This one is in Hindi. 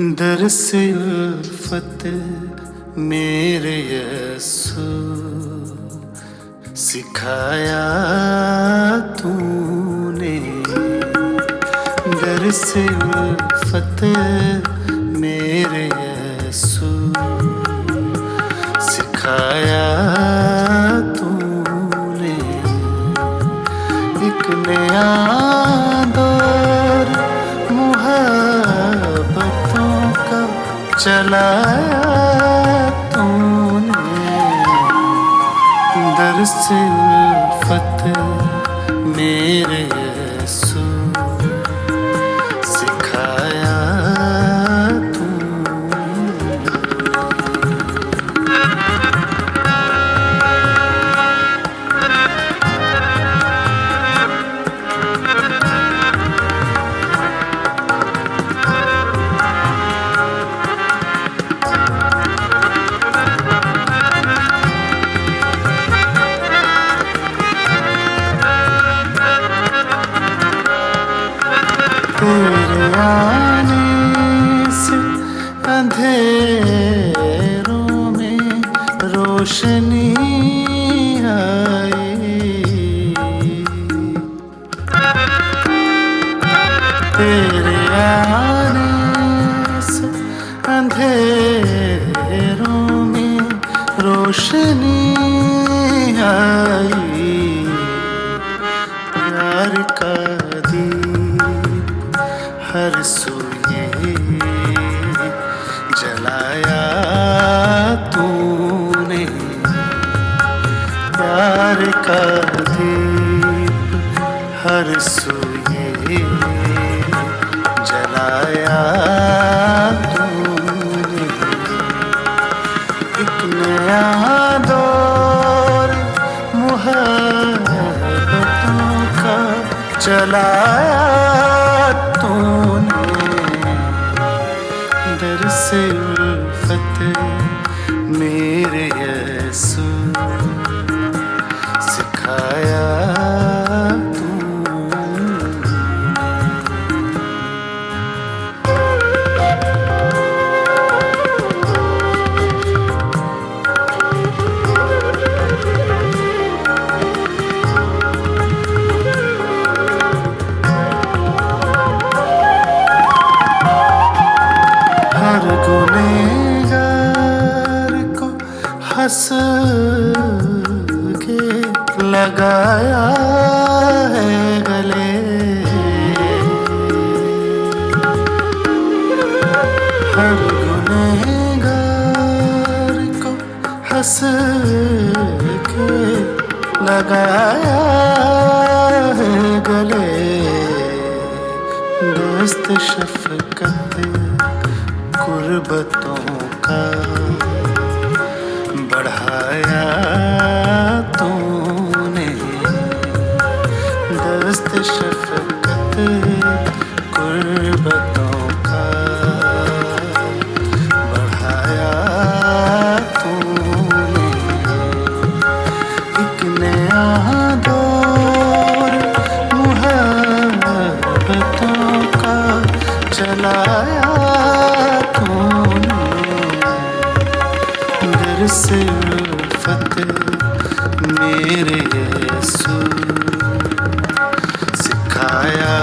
दरसे उल्फत मेरे यस्सू सिखाया तूने। दरसे उल्फत मेरे यस्सू सिखाया तूने। एक नया दौर मुहब्बतों का चलाया तूने। दरसे उल्फत मेरे यस्सू सिखाया तेरे आने से अंधेरों में रोशनी आई। तेरे आने से अंधेरों में रोशनी आई। प्यार का हर सूये जलाया तूने। प्यार का दीप हर सूये जलाया तूने। एक नया दौर मुहब्बतों का चलाया तूने। दरसे उल्फत मेरे यस्सू सिखाया हर गुनहगार को हंस के लगाया है गले। हर गुनहगार को हंस के लगाया है गले। दोस्त शफकत गुर्बतों का बढ़ाया तूने। दस्त शफकत गुर्बतों का बढ़ाया तूने। एक नया दौर मुहब्बतों का चलाया दरसे उल्फत मेरे यस्सू सिखाया